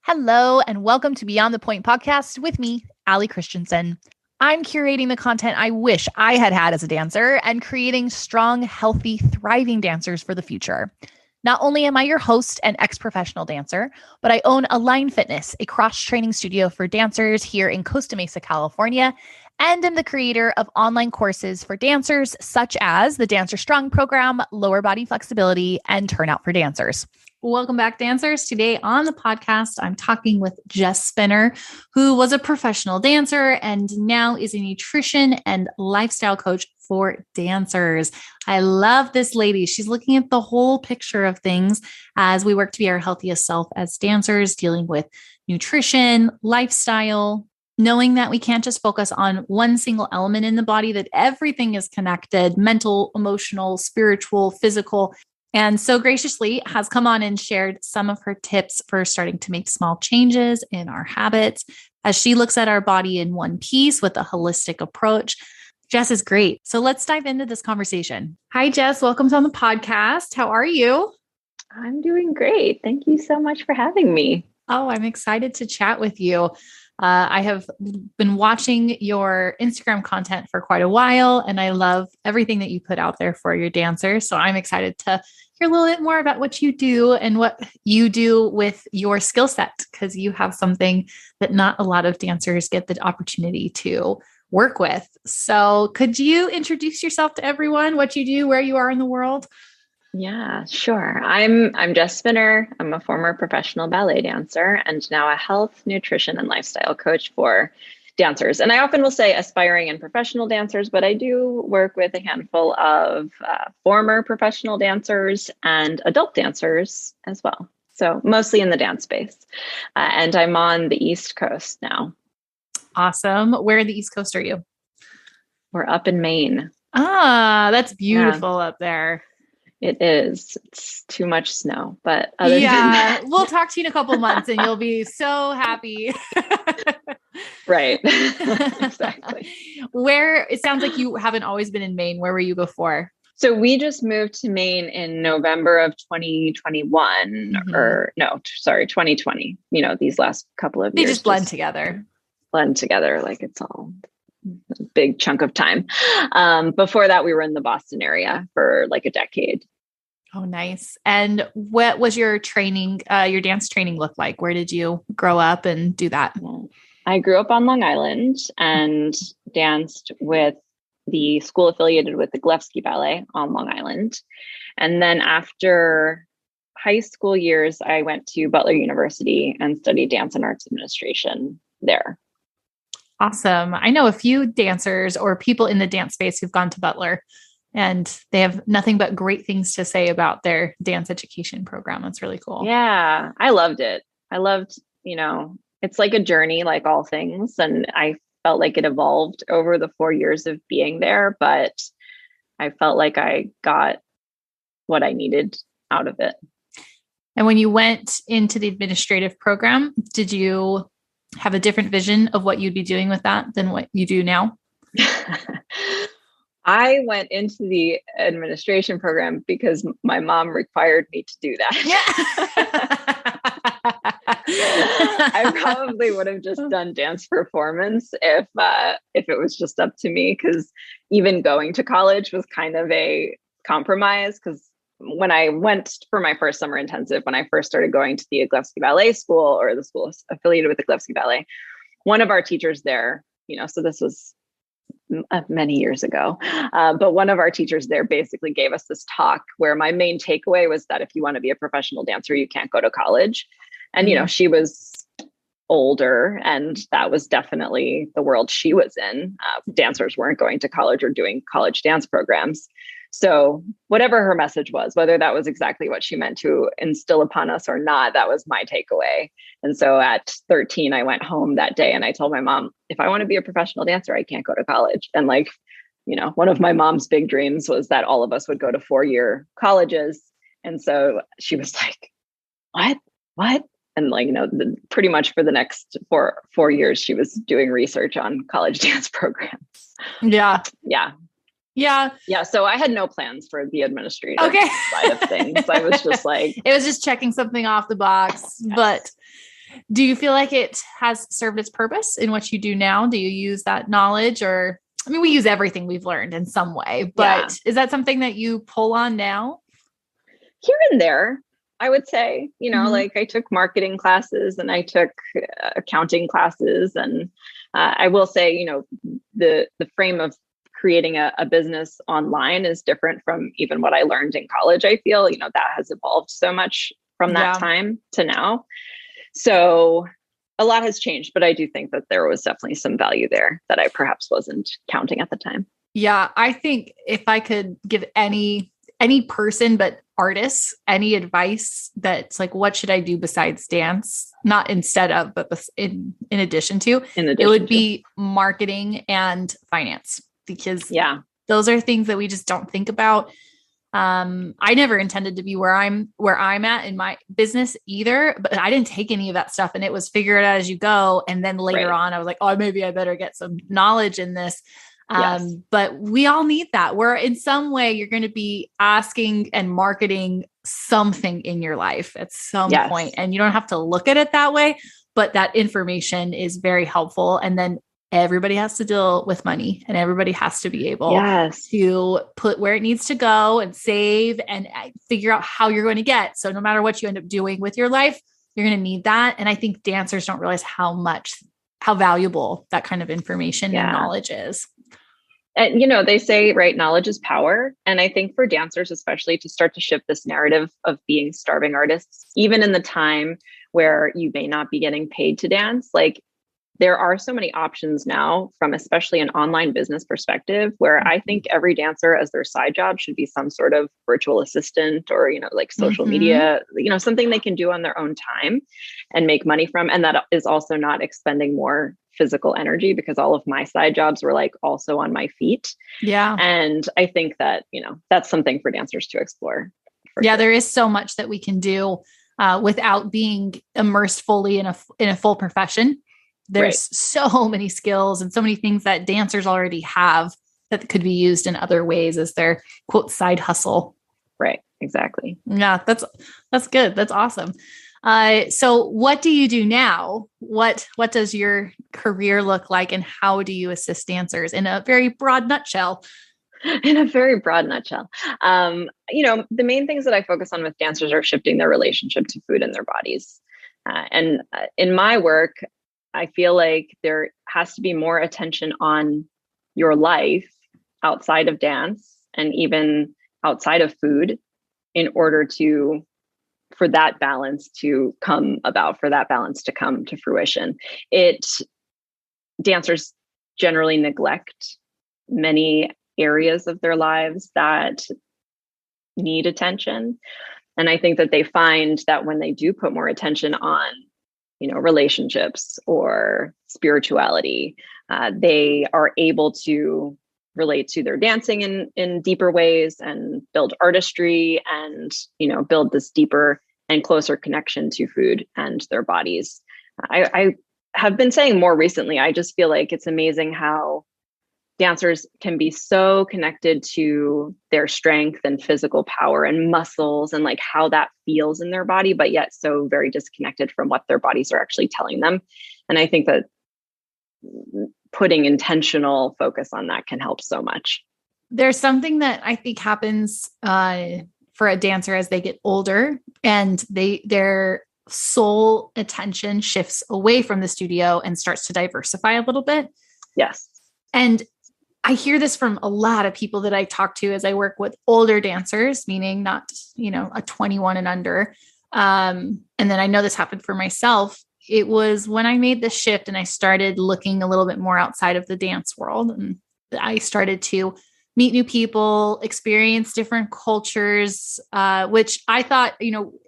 Hello, and welcome to Beyond the Point podcast with me, Allie Christensen. I'm curating the content I wish I had had as a dancer and creating strong, healthy, thriving dancers for the future. Not only am I your host and ex-professional dancer, but I own Align Fitness, a cross-training studio for dancers here in Costa Mesa, California, and am the creator of online courses for dancers such as the Dancer Strong program, Lower Body Flexibility, and Turnout for Dancers. Welcome back, dancers. Today on the podcast, I'm talking with Jess Spinner, who was a professional dancer and now is a nutrition and lifestyle coach for dancers. I love this lady. She's looking at the whole picture of things as we work to be our healthiest self as dancers, dealing with nutrition, lifestyle, knowing that we can't just focus on one single element in the body, that everything is connected, mental, emotional, spiritual, physical. And so graciously has come on and shared some of her tips for starting to make small changes in our habits as she looks at our body in one piece with a holistic approach. Jess is great. So let's dive into this conversation. Hi, Jess. Welcome to on the podcast. How are you? I'm doing great. Thank you so much for having me. Oh, I'm excited to chat with you. I have been watching your Instagram content for quite a while, and I love everything that you put out there for your dancers. So I'm excited to hear a little bit more about what you do and what you do with your skill set, because you have something that not a lot of dancers get the opportunity to work with. So could you introduce yourself to everyone, what you do, where you are in the world? Yeah, sure. I'm Jess Spinner. I'm a former professional ballet dancer and now a health, nutrition, and lifestyle coach for dancers. And I often will say aspiring and professional dancers, but I do work with a handful of former professional dancers and adult dancers as well. So mostly in the dance space. And I'm on the East Coast now. Awesome. Where in the East Coast are you? We're up in Maine. Ah, that's beautiful up there. It is. It's too much snow, but we'll talk to you in a couple of months and you'll be so happy. Right. Exactly. Where it sounds like you haven't always been in Maine. Where were you before? So we just moved to Maine in November of 2021 2020. You know, these last couple of years. They just blend together. Like it's all a big chunk of time. Before that, we were in the Boston area for like a decade. Oh, nice. And what was your training, your dance training look like? Where did you grow up and do that? I grew up on Long Island and danced with the school affiliated with the Gillespie Ballet on Long Island. And then after high school years, I went to Butler University and studied dance and arts administration there. Awesome. I know a few dancers or people in the dance space who've gone to Butler, and they have nothing but great things to say about their dance education program. That's really cool. Yeah, I loved it. I loved, it's like a journey, like all things. And I felt like it evolved over the 4 years of being there, but I felt like I got what I needed out of it. And when you went into the administrative program, did you have a different vision of what you'd be doing with that than what you do now? I went into the administration program because my mom required me to do that. Yeah. I probably would have just done dance performance if it was just up to me, because even going to college was kind of a compromise, because when I went for my first summer intensive, when I first started going to the Gillespie Ballet School, or the school affiliated with the Gillespie Ballet, one of our teachers there, so this was many years ago, but one of our teachers there basically gave us this talk where my main takeaway was that if you want to be a professional dancer, you can't go to college. And, she was older, and that was definitely the world she was in. Dancers weren't going to college or doing college dance programs. So whatever her message was, whether that was exactly what she meant to instill upon us or not, that was my takeaway. And so at 13, I went home that day and I told my mom, if I want to be a professional dancer, I can't go to college. And one of my mom's big dreams was that all of us would go to 4-year colleges. And so she was like, what? And pretty much for the next four years, she was doing research on college dance programs. Yeah. So I had no plans for the administrative side of things. I was just like, it was just checking something off the box, yes. But Do you feel like it has served its purpose in what you do now? Do you use that knowledge, or, I mean, we use everything we've learned in some way, but is that something that you pull on now? Here and there, I would say, like I took marketing classes and I took accounting classes. And I will say, the frame of creating a business online is different from even what I learned in college. I feel, that has evolved so much from that time to now. So a lot has changed, but I do think that there was definitely some value there that I perhaps wasn't counting at the time. Yeah. I think if I could give any person, but artists, any advice that's like, what should I do besides dance? Not instead of, but in addition to, it would be marketing and finance, because those are things that we just don't think about. I never intended to be where I'm at in my business either, but I didn't take any of that stuff, and it was figure it out as you go. And then later on, I was like, oh, maybe I better get some knowledge in this. But we all need that. Where in some way you're going to be asking and marketing something in your life at some point, and you don't have to look at it that way, but that information is very helpful. And then everybody has to deal with money, and everybody has to be able to put where it needs to go and save and figure out how you're going to get. So no matter what you end up doing with your life, you're going to need that. And I think dancers don't realize how valuable that kind of information and knowledge is. And, they say, right, knowledge is power. And I think for dancers, especially, to start to shift this narrative of being starving artists, even in the time where you may not be getting paid to dance, like there are so many options now from especially an online business perspective, where I think every dancer as their side job should be some sort of virtual assistant or, like social media, something they can do on their own time and make money from. And that is also not expending more physical energy, because all of my side jobs were like also on my feet. Yeah. And I think that, that's something for dancers to explore. Sure. There is so much that we can do without being immersed fully in a full profession. There's so many skills and so many things that dancers already have that could be used in other ways as their quote side hustle. Right. Exactly. Yeah, that's good. That's awesome. So what do you do now? What does your career look like, and how do you assist dancers in a very broad nutshell? In a very broad nutshell, the main things that I focus on with dancers are shifting their relationship to food in their bodies. And in my work, I feel like there has to be more attention on your life outside of dance and even outside of food in order for that balance to come about, for that balance to come to fruition. Dancers generally neglect many areas of their lives that need attention. And I think that they find that when they do put more attention on, relationships or spirituality, they are able to relate to their dancing in deeper ways and build artistry and, build this deeper and closer connection to food and their bodies. I have been saying more recently, I just feel like it's amazing how dancers can be so connected to their strength and physical power and muscles and like how that feels in their body, but yet so very disconnected from what their bodies are actually telling them. And I think that putting intentional focus on that can help so much. There's something that I think happens for a dancer as they get older, and their sole attention shifts away from the studio and starts to diversify a little bit. Yes. And I hear this from a lot of people that I talk to as I work with older dancers, meaning not, a 21 and under. And then I know this happened for myself. It was when I made the shift and I started looking a little bit more outside of the dance world, and I started to meet new people, experience different cultures, which I thought,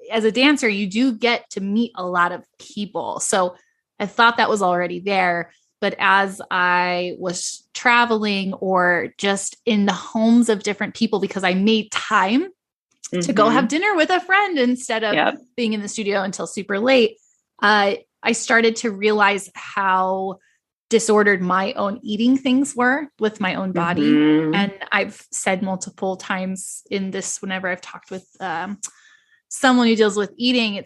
as a dancer, you do get to meet a lot of people. So I thought that was already there. But as I was traveling or just in the homes of different people, because I made time to go have dinner with a friend instead of being in the studio until super late, I started to realize how disordered my own eating things were with my own body. And I've said multiple times in this, whenever I've talked with someone who deals with eating,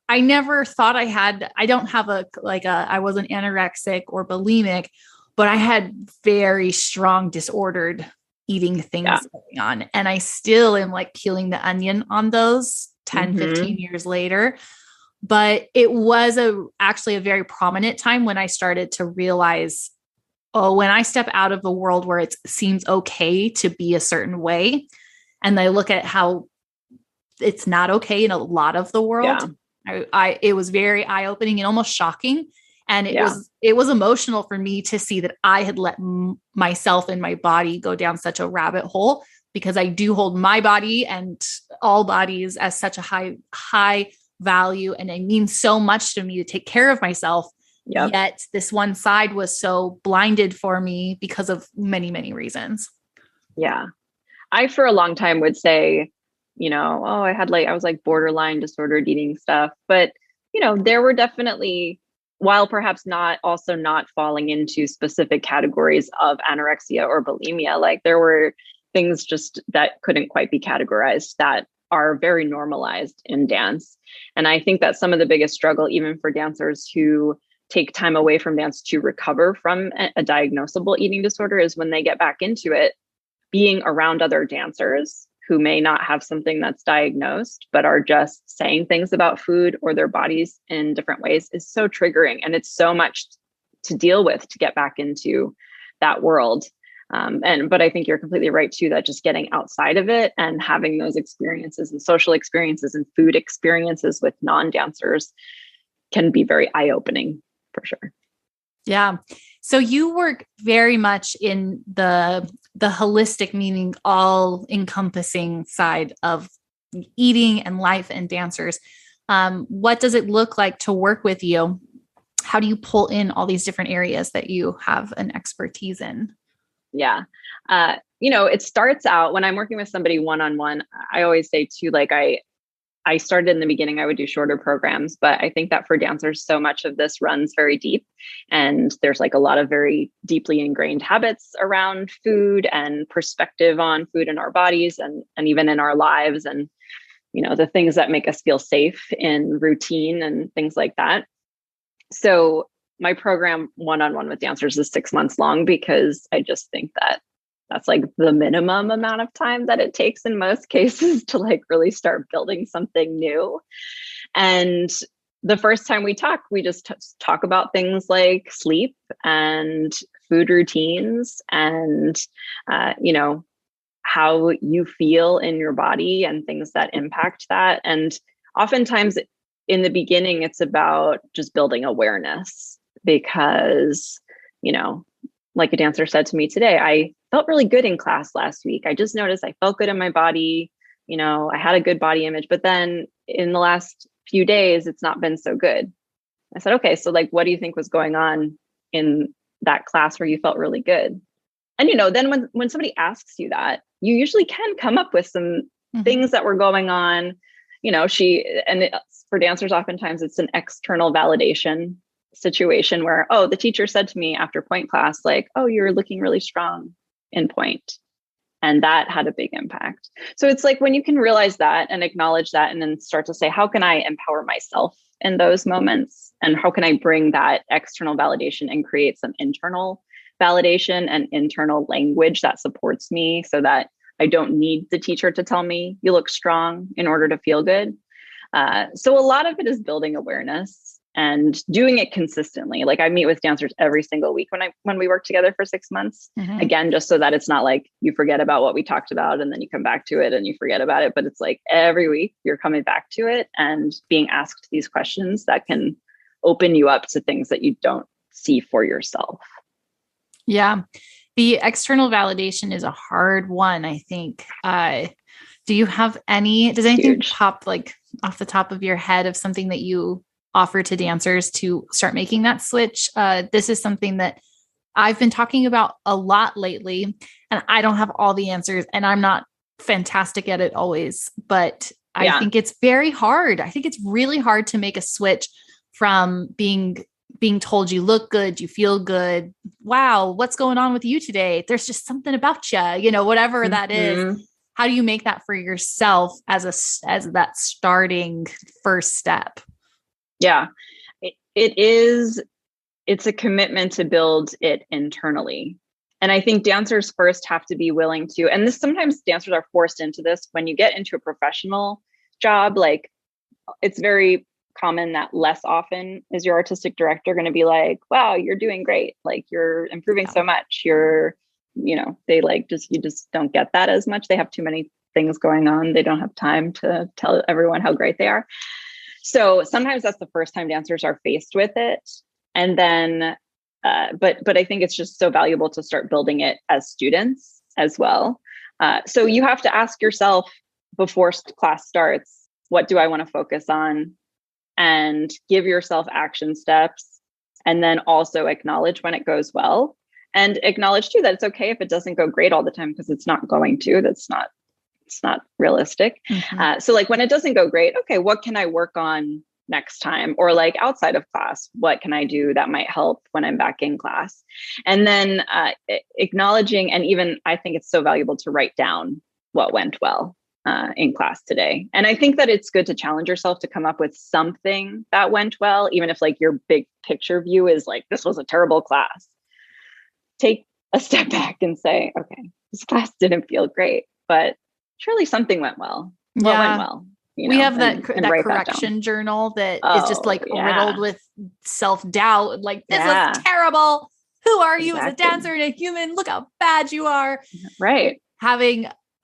I never thought I don't have I wasn't anorexic or bulimic, but I had very strong disordered eating things going on. And I still am like peeling the onion on those 10, 15 years later. But it was actually a very prominent time when I started to realize, when I step out of a world where it seems okay to be a certain way, and I look at how it's not okay in a lot of the world, it was very eye-opening and almost shocking. And it was emotional for me to see that I had let myself and my body go down such a rabbit hole, because I do hold my body and all bodies as such a high value. And it means so much to me to take care of myself. Yet this one side was so blinded for me because of many, many reasons. Yeah. I, for a long time, would say, I was like borderline disordered eating stuff, but, there were definitely, while perhaps not falling into specific categories of anorexia or bulimia, like there were things just that couldn't quite be categorized that are very normalized in dance. And I think that some of the biggest struggle, even for dancers who take time away from dance to recover from a diagnosable eating disorder, is when they get back into it, being around other dancers who may not have something that's diagnosed, but are just saying things about food or their bodies in different ways, is so triggering. And it's so much to deal with to get back into that world. But I think you're completely right too, that just getting outside of it and having those experiences and social experiences and food experiences with non-dancers can be very eye-opening for sure. Yeah. So you work very much in the holistic, meaning all encompassing side of eating and life and dancers. What does it look like to work with you? How do you pull in all these different areas that you have an expertise in? Yeah. It starts out when I'm working with somebody one-on-one. I always say too, like I started in the beginning, I would do shorter programs, but I think that for dancers, so much of this runs very deep. And there's like a lot of very deeply ingrained habits around food and perspective on food in our bodies and even in our lives. And, the things that make us feel safe in routine and things like that. So my program one-on-one with dancers is 6 months long, because I just think that that's like the minimum amount of time that it takes in most cases to like really start building something new. And the first time we talk, we just talk about things like sleep and food routines and, how you feel in your body and things that impact that. And oftentimes in the beginning, it's about just building awareness, because, like a dancer said to me today, I felt really good in class last week. I just noticed I felt good in my body. I had a good body image, but then in the last few days, it's not been so good. I said, okay, so like, what do you think was going on in that class where you felt really good? And, then when somebody asks you that, you usually can come up with some things that were going on. For dancers, oftentimes it's an external validation situation where, the teacher said to me after point class, like, you're looking really strong in point. And that had a big impact. So it's like when you can realize that and acknowledge that, and then start to say, how can I empower myself in those moments? And how can I bring that external validation and create some internal validation and internal language that supports me, so that I don't need the teacher to tell me you look strong in order to feel good. So a lot of it is building awareness and doing it consistently. Like I meet with dancers every single week when we work together for 6 months, again, just so that it's not like you forget about what we talked about and then you come back to it and you forget about it. But it's like every week you're coming back to it and being asked these questions that can open you up to things that you don't see for yourself. Yeah. The external validation is a hard one, I think. Do you have does anything pop like off the top of your head of something that you offer to dancers to start making that switch? This is something that I've been talking about a lot lately, and I don't have all the answers, and I'm not fantastic at it always, but I think it's very hard. I think it's really hard to make a switch from being told you look good, you feel good. Wow, what's going on with you today? There's just something about you, whatever that is. how do you make that for yourself as that starting first step? Yeah, it's a commitment to build it internally. And I think dancers first have to be willing to, and this sometimes dancers are forced into this when you get into a professional job, like it's very common that less often is your artistic director going to be like, wow, you're doing great. Like you're improving so much. They like you just don't get that as much. They have too many things going on. They don't have time to tell everyone how great they are. So sometimes that's the first time dancers are faced with it. And then, but I think it's just so valuable to start building it as students as well. So you have to ask yourself before class starts, what do I want to focus on? And give yourself action steps. And then also acknowledge when it goes well. And acknowledge too that it's okay if it doesn't go great all the time, because it's not going to. It's not realistic. Mm-hmm. So like when it doesn't go great, okay, what can I work on next time? Or like outside of class, what can I do that might help when I'm back in class? And then acknowledging, and even I think it's so valuable to write down what went well in class today. And I think that it's good to challenge yourself to come up with something that went well, even if like your big picture view is like, this was a terrible class. Take a step back and say, okay, this class didn't feel great, but surely something went well. What went well? We have that correction journal that is just like riddled with self-doubt. Like, this was terrible. Who are you as a dancer and a human? Look how bad you are. Right.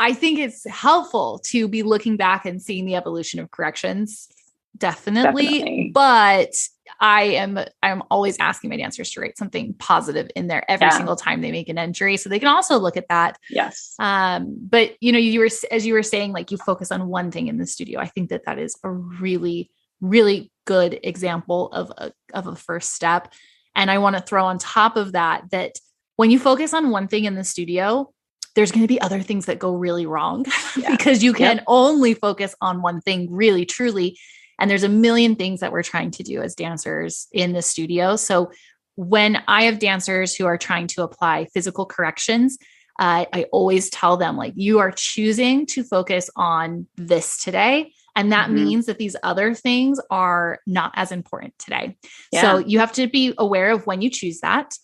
I think it's helpful to be looking back and seeing the evolution of corrections. Definitely. But I'm always asking my dancers to write something positive in there every single time they make an entry, so they can also look at that. Yes. But as you were saying, like, you focus on one thing in the studio. I think that is a really, really good example of a first step. And I want to throw on top of that when you focus on one thing in the studio, there's going to be other things that go really wrong because you can only focus on one thing really, truly. And there's a million things that we're trying to do as dancers in the studio. So when I have dancers who are trying to apply physical corrections, I always tell them, like, you are choosing to focus on this today. And that means that these other things are not as important today. Yeah. So you have to be aware of when you choose that.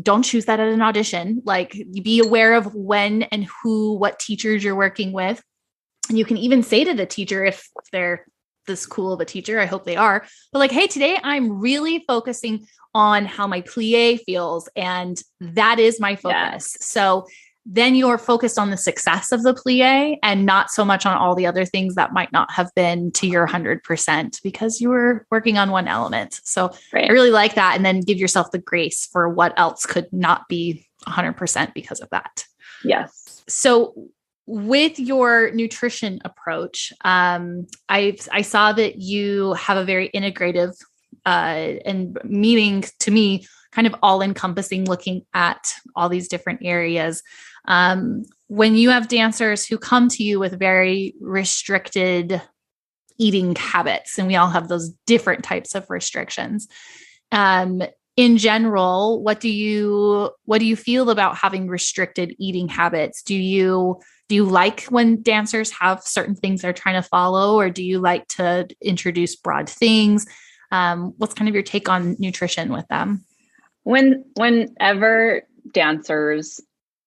Don't choose that at an audition. Like, be aware of when and what teachers you're working with. And you can even say to the teacher, if they're this cool of a teacher, I hope they are, but like, hey, today I'm really focusing on how my plie feels. And that is my focus. Yes. So then you're focused on the success of the plie and not so much on all the other things that might not have been to your 100% because you were working on one element. So I really like that. And then give yourself the grace for what else could not be 100% because of that. Yes. So with your nutrition approach, I saw that you have a very integrative and meaning to me, kind of all-encompassing, looking at all these different areas. When you have dancers who come to you with very restricted eating habits, and we all have those different types of restrictions, in general, what do you feel about having restricted eating habits? Do you like when dancers have certain things they're trying to follow, or do you like to introduce broad things? What's kind of your take on nutrition with them? Whenever dancers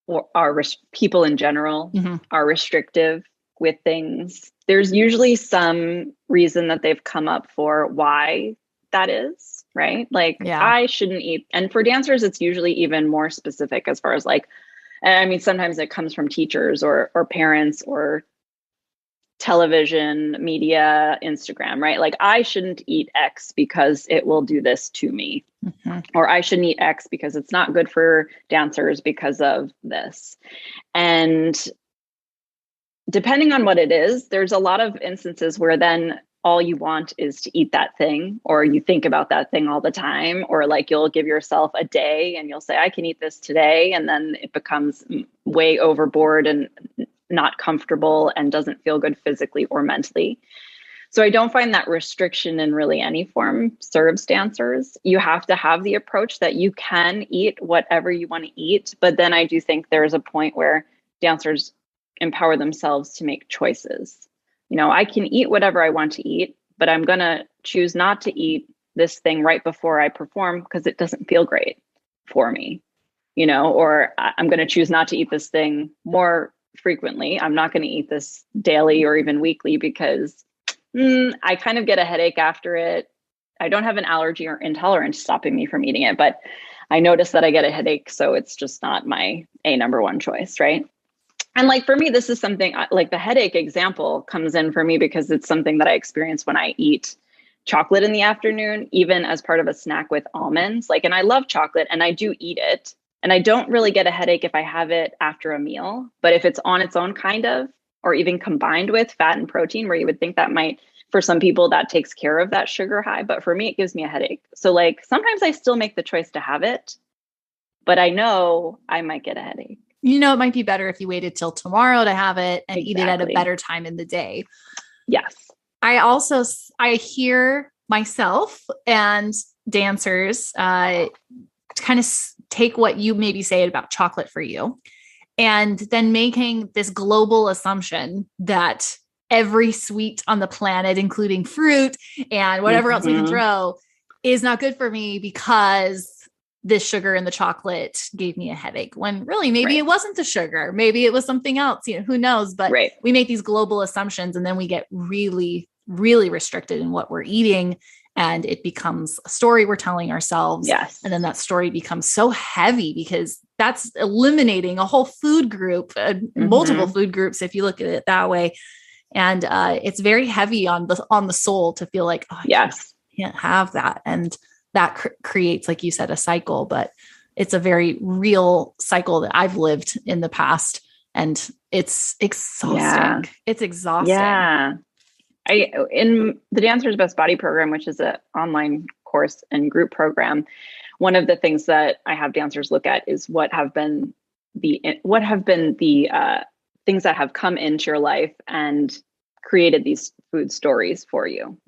or people in general are restrictive with things, there's usually some reason that they've come up for why that is, right? Like, I shouldn't eat. And for dancers, it's usually even more specific as far as like, I mean, sometimes it comes from teachers or parents or television, media, Instagram, right? Like, I shouldn't eat X because it will do this to me. Or I shouldn't eat X because it's not good for dancers because of this. And depending on what it is, there's a lot of instances where then all you want is to eat that thing, or you think about that thing all the time, or like you'll give yourself a day and you'll say, I can eat this today. And then it becomes way overboard and not comfortable and doesn't feel good physically or mentally. So I don't find that restriction in really any form serves dancers. You have to have the approach that you can eat whatever you want to eat. But then I do think there's a point where dancers empower themselves to make choices. I can eat whatever I want to eat, but I'm going to choose not to eat this thing right before I perform because it doesn't feel great for me, or I'm going to choose not to eat this thing more frequently. I'm not going to eat this daily or even weekly because I kind of get a headache after it. I don't have an allergy or intolerance stopping me from eating it, but I notice that I get a headache. So it's just not my number one choice, right? And like for me, this is something like the headache example comes in for me because it's something that I experience when I eat chocolate in the afternoon, even as part of a snack with almonds. And I love chocolate and I do eat it. And I don't really get a headache if I have it after a meal. But if it's on its own kind of, or even combined with fat and protein, where you would think that might, for some people, that takes care of that sugar high. But for me, it gives me a headache. So sometimes I still make the choice to have it, but I know I might get a headache. It might be better if you waited till tomorrow to have it and eat it at a better time in the day. Yes. I hear myself and dancers kind of take what you maybe say about chocolate for you and then making this global assumption that every sweet on the planet, including fruit and whatever else we can throw, is not good for me because this sugar in the chocolate gave me a headache, when really maybe it wasn't the sugar, maybe it was something else, who knows, but we make these global assumptions and then we get really, really restricted in what we're eating. And it becomes a story we're telling ourselves. Yes. And then that story becomes so heavy because that's eliminating a whole food group, multiple food groups, if you look at it that way. And it's very heavy on the soul to feel like, I can't have that. And that creates, like you said, a cycle, but it's a very real cycle that I've lived in the past, and it's exhausting. Yeah. It's exhausting. Yeah. In the Dancer's Best Body program, which is an online course and group program, one of the things that I have dancers look at is what have been the things that have come into your life and created these food stories for you,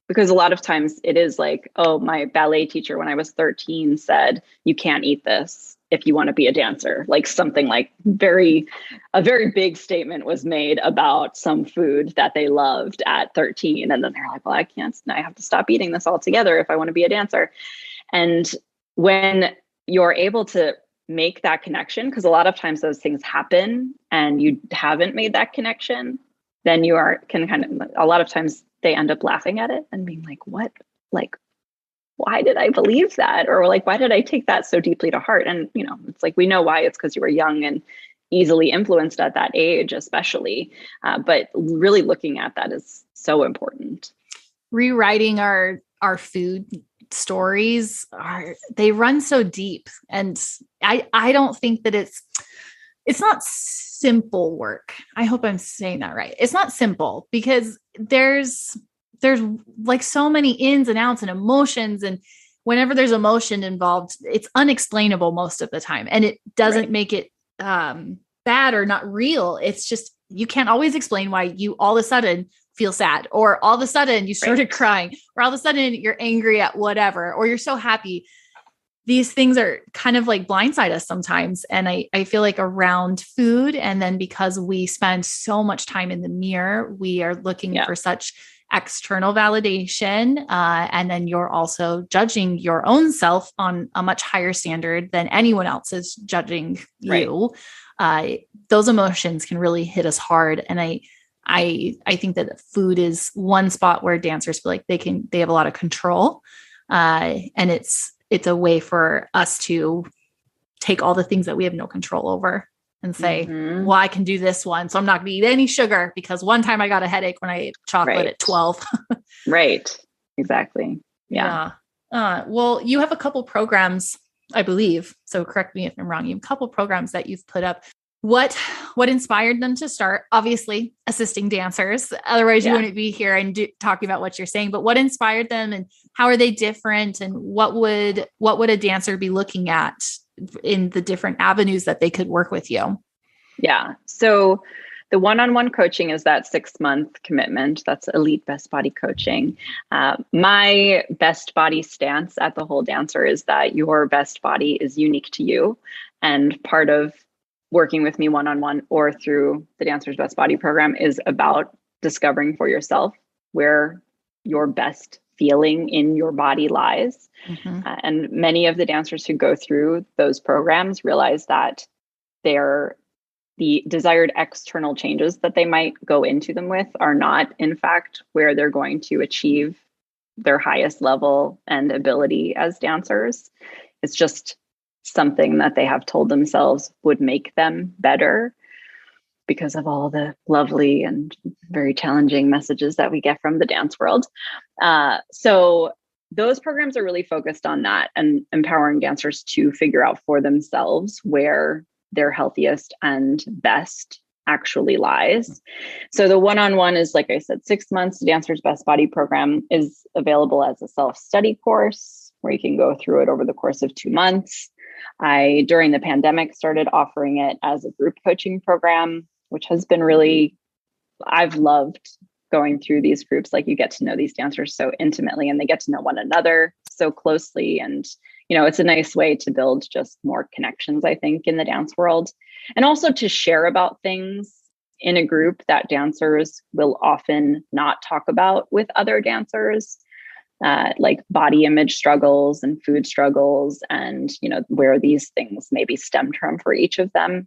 because a lot of times it is like, oh, my ballet teacher when I was 13 said, you can't eat this if you want to be a dancer. Like something like a very big statement was made about some food that they loved at 13. And then they're like, well, I have to stop eating this altogether if I want to be a dancer. And when you're able to make that connection, because a lot of times those things happen and you haven't made that connection, then a lot of times they end up laughing at it and being like, what? Why did I believe that? Or why did I take that so deeply to heart? And, it's like, we know why. It's because you were young and easily influenced at that age, especially. But really looking at that is so important. Rewriting our food stories they run so deep. And I don't think that it's not simple work. I hope I'm saying that right. It's not simple because there's like so many ins and outs and emotions. And whenever there's emotion involved, it's unexplainable most of the time. And it doesn't make it bad or not real. It's just, you can't always explain why you all of a sudden feel sad, or all of a sudden you started crying, or all of a sudden you're angry at whatever, or you're so happy. These things are kind of like blindside us sometimes. And I feel like around food, and then because we spend so much time in the mirror, we are looking for such external validation. And then you're also judging your own self on a much higher standard than anyone else is judging you. Those emotions can really hit us hard. And I think that food is one spot where dancers feel like they have a lot of control. And it's a way for us to take all the things that we have no control over and say, well, I can do this one, so I'm not going to eat any sugar because one time I got a headache when I ate chocolate at 12. Right. Exactly. Yeah. Well, you have a couple programs, I believe. So correct me if I'm wrong. You have a couple programs that you've put up. What inspired them to start? Obviously, assisting dancers. Otherwise, you wouldn't be here and talking about what you're saying. But what inspired them, and how are they different? And what would a dancer be looking at in the different avenues that they could work with you? Yeah. So the one-on-one coaching is that 6-month commitment. That's elite best body coaching. My best body stance at the Whole Dancer is that your best body is unique to you, and part of working with me one-on-one or through the Dancer's Best Body program is about discovering for yourself where your best feeling in your body lies. And many of the dancers who go through those programs realize that the desired external changes that they might go into them with are not, in fact, where they're going to achieve their highest level and ability as dancers. It's just something that they have told themselves would make them better because of all the lovely and very challenging messages that we get from the dance world. So those programs are really focused on that and empowering dancers to figure out for themselves where their healthiest and best actually lies. So the one-on-one is, like I said, 6 months. The Dancer's Best Body program is available as a self-study course where you can go through it over the course of 2 months. I, during the pandemic, started offering it as a group coaching program, which has been really, I've loved going through these groups. Like, you get to know these dancers so intimately and they get to know one another so closely. And, it's a nice way to build just more connections, I think, in the dance world. And also to share about things in a group that dancers will often not talk about with other dancers, like body image struggles and food struggles and, where these things maybe stemmed from for each of them.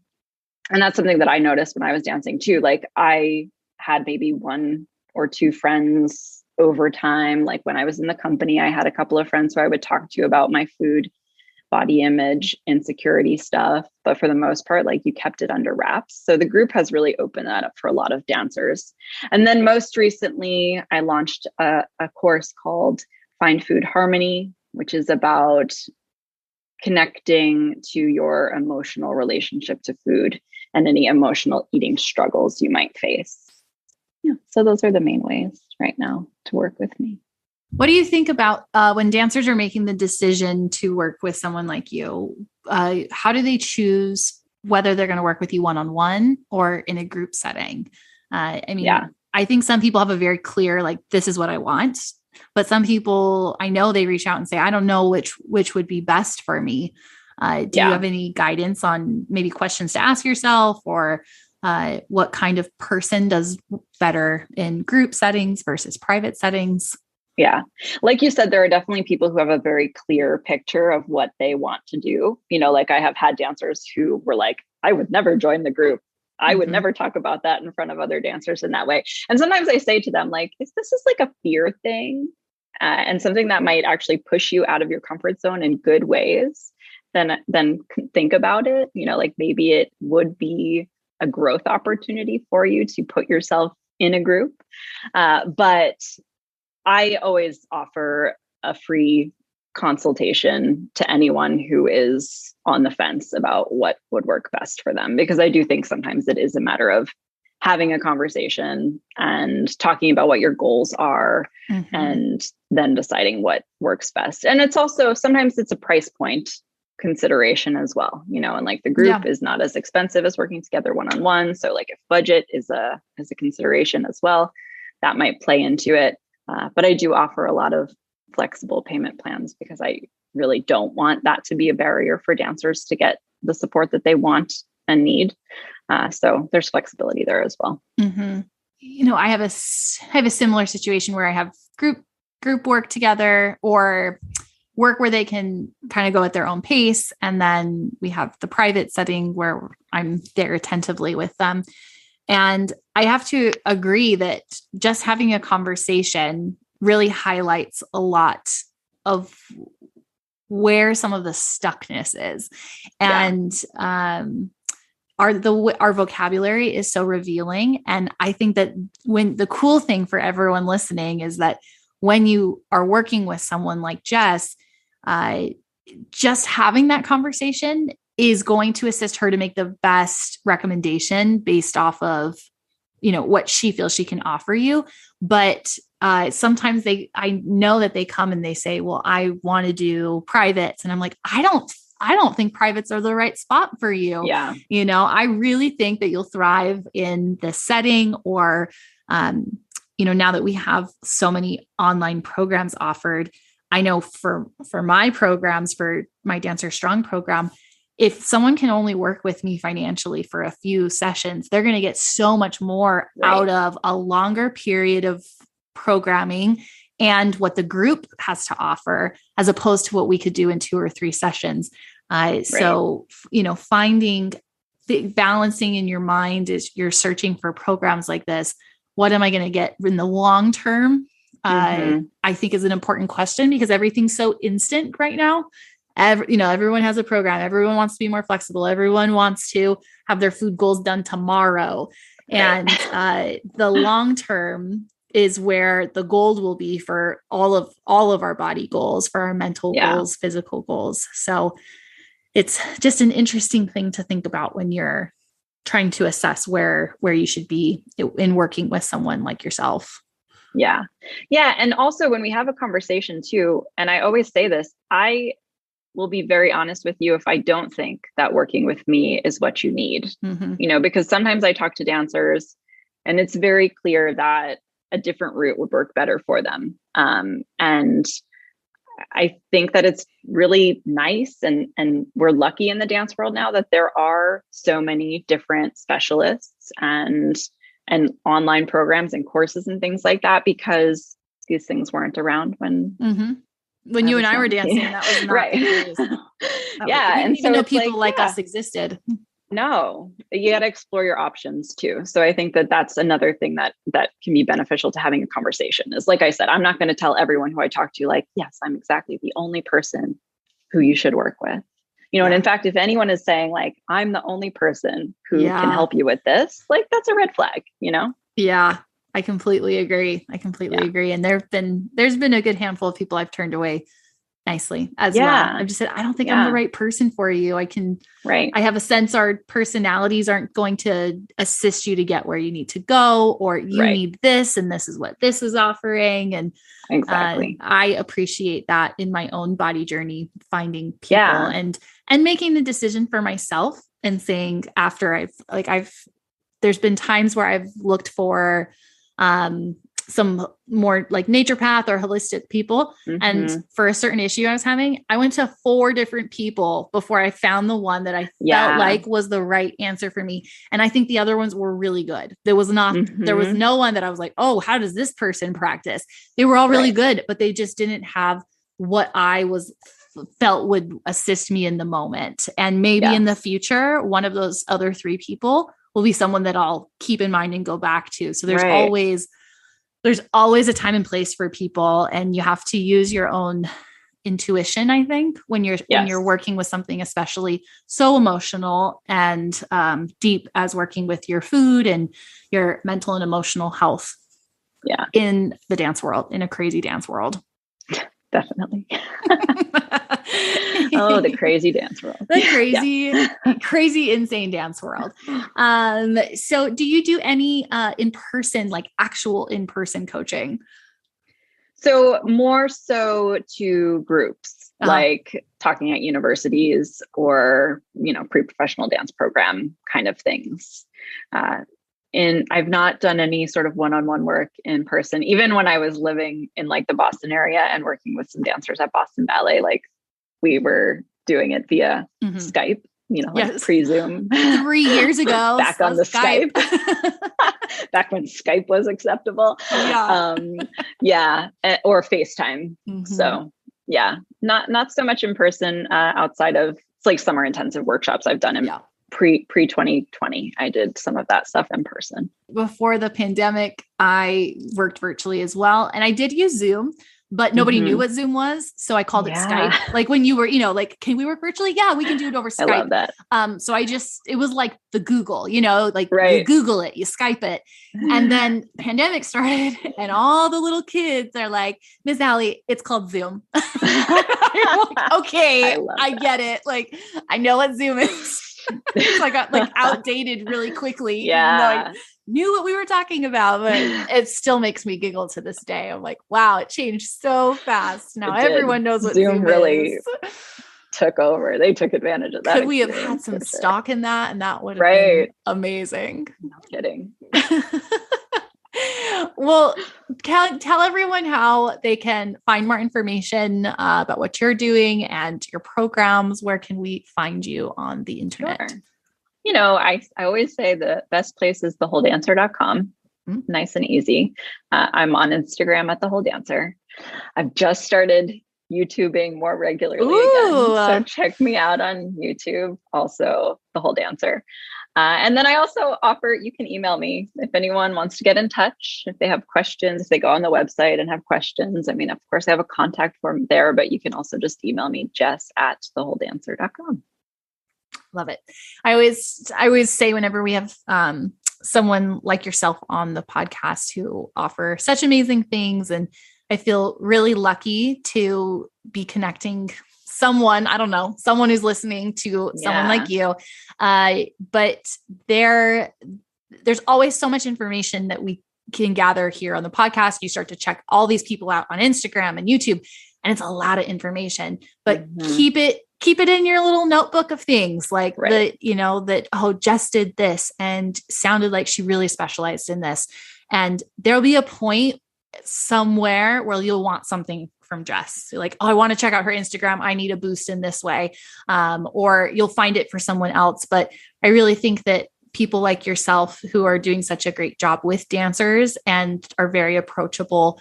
And that's something that I noticed when I was dancing too. Like, I had maybe 1 or 2 friends over time. Like, when I was in the company, I had a couple of friends who I would talk to about my food, body image, insecurity stuff. But for the most part, like, you kept it under wraps. So the group has really opened that up for a lot of dancers. And then most recently, I launched a course called Find Food Harmony, which is about connecting to your emotional relationship to food and any emotional eating struggles you might face. Yeah, so those are the main ways right now to work with me. What do you think about when dancers are making the decision to work with someone like you? How do they choose whether they're going to work with you one-on-one or in a group setting? I think some people have a very clear, like, this is what I want. But some people, I know, they reach out and say, I don't know which would be best for me. Do you have any guidance on maybe questions to ask yourself, or what kind of person does better in group settings versus private settings? Yeah. Like you said, there are definitely people who have a very clear picture of what they want to do. Like, I have had dancers who were like, I would never join the group. I would never talk about that in front of other dancers in that way. And sometimes I say to them, like, if this is like a fear thing and something that might actually push you out of your comfort zone in good ways, then think about it. Like, maybe it would be a growth opportunity for you to put yourself in a group. But I always offer a free consultation to anyone who is on the fence about what would work best for them, because I do think sometimes it is a matter of having a conversation and talking about what your goals are and then deciding what works best. And it's also, sometimes it's a price point consideration as well, and like, the group is not as expensive as working together one-on-one. So, like, if budget is a consideration as well, that might play into it. But I do offer a lot of flexible payment plans because I really don't want that to be a barrier for dancers to get the support that they want and need. So there's flexibility there as well. I have a similar situation where I have group work together, or work where they can kind of go at their own pace. And then we have the private setting where I'm there attentively with them. And I have to agree that just having a conversation really highlights a lot of where some of the stuckness is. And our vocabulary is so revealing. And I think that when the cool thing for everyone listening is that when you are working with someone like Jess, just having that conversation is going to assist her to make the best recommendation based off of, what she feels she can offer you. But sometimes I know that they come and they say, well, I want to do privates. And I'm like, I don't think privates are the right spot for you. Yeah. I really think that you'll thrive in the setting, or, now that we have so many online programs offered, I know for my programs, for my Dancer Strong program, if someone can only work with me financially for a few sessions, they're going to get so much more out of a longer period of programming and what the group has to offer, as opposed to what we could do in 2 or 3 sessions. So, finding the balancing in your mind is you're searching for programs like this. What am I going to get in the long term? I think is an important question, because everything's so instant right now. Everyone has a program. Everyone wants to be more flexible. Everyone wants to have their food goals done tomorrow. And the long term is where the gold will be for all of our body goals, for our mental goals, physical goals. So it's just an interesting thing to think about when you're trying to assess where you should be in working with someone like yourself. Yeah. Yeah. And also when we have a conversation too, and I always say this, I will be very honest with you if I don't think that working with me is what you need, because sometimes I talk to dancers and it's very clear that a different route would work better for them. And I think that it's really nice, and we're lucky in the dance world now that there are so many different specialists and online programs and courses and things like that, because these things weren't around when you and I were dancing. That was not right. the case. And so know people like us existed. No, you got to explore your options too. So I think that that's another thing that can be beneficial to having a conversation is, like I said, I'm not going to tell everyone who I talk to, like, yes, I'm exactly the only person who you should work with. And in fact, if anyone is saying like, I'm the only person who can help you with this, like, that's a red flag, Yeah, I completely agree. agree. And there's been a good handful of people I've turned away nicely as well. I've just said, I don't think I'm the right person for you. I have a sense our personalities aren't going to assist you to get where you need to go, or you need this, and this is what this is offering. And exactly. I appreciate that in my own body journey, finding people and making the decision for myself, and saying after there's been times where I've looked for, some more like naturopath or holistic people. And for a certain issue I was having, I went to 4 different people before I found the one that I felt like was the right answer for me. And I think the other ones were really good. There was no one that I was like, oh, how does this person practice? They were all really good, but they just didn't have what I felt would assist me in the moment. And maybe in the future, one of those other 3 people will be someone that I'll keep in mind and go back to. So there's always a time and place for people, and you have to use your own intuition, I think, when you're working with something, especially so emotional and deep as working with your food and your mental and emotional health in the dance world, in a crazy dance world. Definitely. Oh, the crazy dance world. The crazy, insane dance world. So do you do any in-person, like actual in-person coaching? So more so to groups, like talking at universities or, pre-professional dance program kind of things. And I've not done any sort of one-on-one work in person, even when I was living in like the Boston area and working with some dancers at Boston Ballet. Like, we were doing it via Skype, like pre-Zoom. 3 years ago. Back on the Skype. Back when Skype was acceptable. Or FaceTime. So not so much in person, outside of, it's like summer intensive workshops I've done in pre 2020. I did some of that stuff in person. Before the pandemic, I worked virtually as well. And I did use Zoom, but nobody knew what Zoom was. So I called it Skype. Like when you were, like, can we work virtually? Yeah, we can do it over Skype. I love that. So it was like the Google, like you Google it, you Skype it. And then pandemic started and all the little kids are like, Miss Allie, it's called Zoom. Like, okay, I get it. Like, I know what Zoom is. So I got like outdated really quickly. Even though I knew what we were talking about, but it still makes me giggle to this day. I'm like, wow, it changed so fast. Now everyone knows what Zoom really is. Took over. They took advantage of that. Could we have had some stock in that? And that would have been amazing. No kidding. Well, tell everyone how they can find more information about what you're doing and your programs. Where can we find you on the internet? Sure. I always say the best place is thewholedancer.com. Nice and easy. I'm on Instagram at The Whole Dancer. I've just started YouTubing more regularly again. So check me out on YouTube, also The Whole Dancer. And then I also offer, you can email me if anyone wants to get in touch, if they have questions, if they go on the website and have questions. I mean, of course, I have a contact form there, but you can also just email me, jess@thewholedancer.com. Love it. I always say whenever we have someone like yourself on the podcast who offer such amazing things, and I feel really lucky to be connecting someone who's listening to someone like you. But there's always so much information that we can gather here on the podcast. You start to check all these people out on Instagram and YouTube, and it's a lot of information, but keep it in your little notebook of things like Jess did this and sounded like she really specialized in this. And there'll be a point somewhere where you'll want something from Jess. You're like, oh, I want to check out her Instagram. I need a boost in this way. Or you'll find it for someone else. But I really think that people like yourself who are doing such a great job with dancers and are very approachable,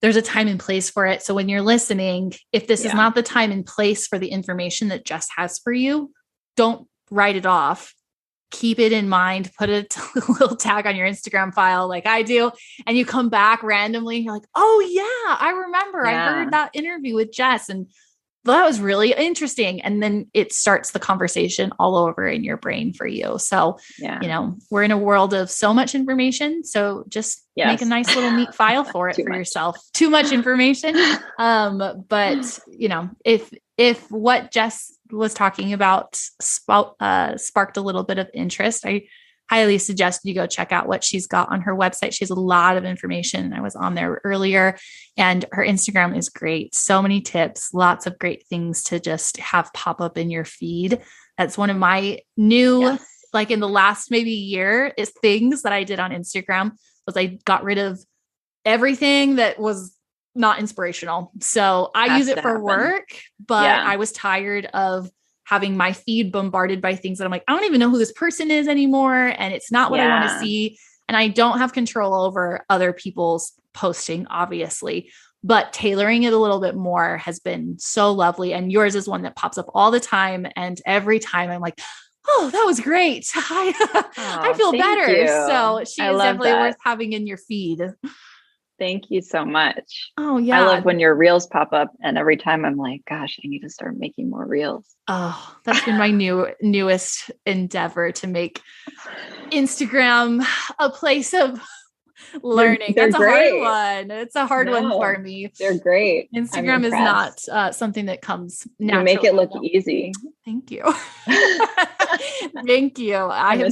there's a time and place for it. So when you're listening, if this is not the time and place for the information that Jess has for you, don't write it off. Keep it in mind, put a little tag on your Instagram file like I do. And you come back randomly. You're like, oh yeah, I remember. I heard that interview with Jess and that was really interesting. And then it starts the conversation all over in your brain for you. So, we're in a world of so much information. So just make a nice little neat file for it for yourself. Too much information. But if what Jess was talking about sparked a little bit of interest, I highly suggest you go check out what she's got on her website. She has a lot of information. I was on there earlier and her Instagram is great. So many tips, lots of great things to just have pop up in your feed. That's one of my new, like in the last maybe year is things that I did on Instagram was I got rid of everything that was not inspirational. So I use it for work, but I was tired of having my feed bombarded by things that I'm like, I don't even know who this person is anymore. And it's not what I want to see. And I don't have control over other people's posting, obviously, but tailoring it a little bit more has been so lovely. And yours is one that pops up all the time. And every time I'm like, oh, that was great. I feel better. You. So she is definitely worth having in your feed. Thank you so much. Oh yeah. I love when your reels pop up and every time I'm like, gosh, I need to start making more reels. Oh, that's been my newest endeavor to make Instagram a place of learning. They're that's great. A hard one. It's a hard one for me. They're great. Instagram is not something that comes naturally. You make it look easy. Thank you. Thank you. I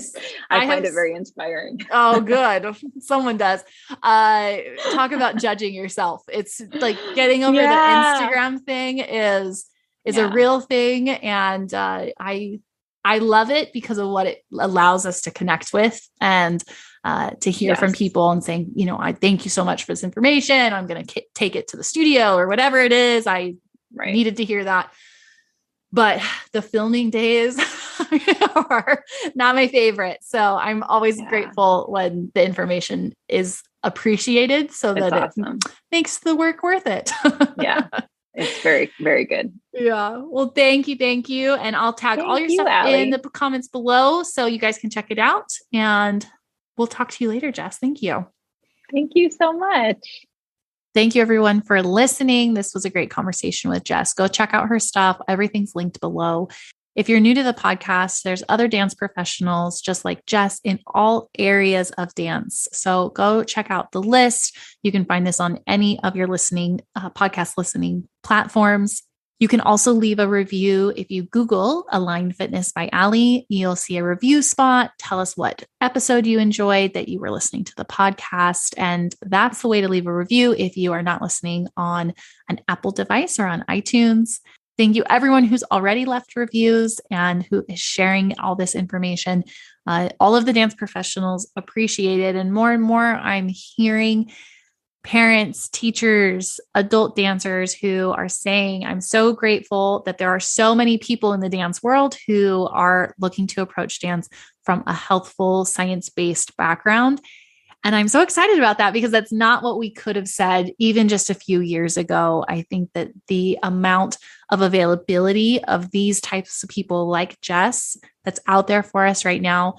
find it very inspiring. Oh, good. Someone does. Talk about judging yourself. It's like getting over the Instagram thing is a real thing. And I love it because of what it allows us to connect with and to hear from people and saying, I thank you so much for this information. I'm going to take it to the studio or whatever it is. I needed to hear that. But the filming days are not my favorite. So I'm always grateful when the information is appreciated so that it makes the work worth it. It's very, very good. Yeah. Well, thank you. And I'll tag all your stuff in the comments below so you guys can check it out. And we'll talk to you later, Jess. Thank you. Thank you so much. Thank you everyone for listening. This was a great conversation with Jess. Go check out her stuff. Everything's linked below. If you're new to the podcast, there's other dance professionals just like Jess in all areas of dance. So go check out the list. You can find this on any of your podcast listening platforms. You can also leave a review. If you Google Aligned Fitness by Allie, you'll see a review spot. Tell us what episode you enjoyed that you were listening to the podcast. And that's the way to leave a review if you are not listening on an Apple device or on iTunes. Thank you, everyone who's already left reviews and who is sharing all this information. All of the dance professionals appreciate it. And more, I'm hearing parents, teachers, adult dancers who are saying, I'm so grateful that there are so many people in the dance world who are looking to approach dance from a healthful, science-based background. And I'm so excited about that because that's not what we could have said even just a few years ago. I think that the amount of availability of these types of people like Jess that's out there for us right now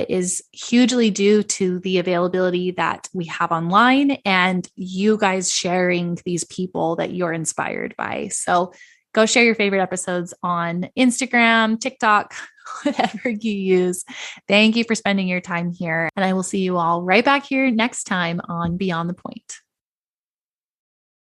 is hugely due to the availability that we have online and you guys sharing these people that you're inspired by. So go share your favorite episodes on Instagram, TikTok, whatever you use. Thank you for spending your time here. And I will see you all right back here next time on Beyond the Point.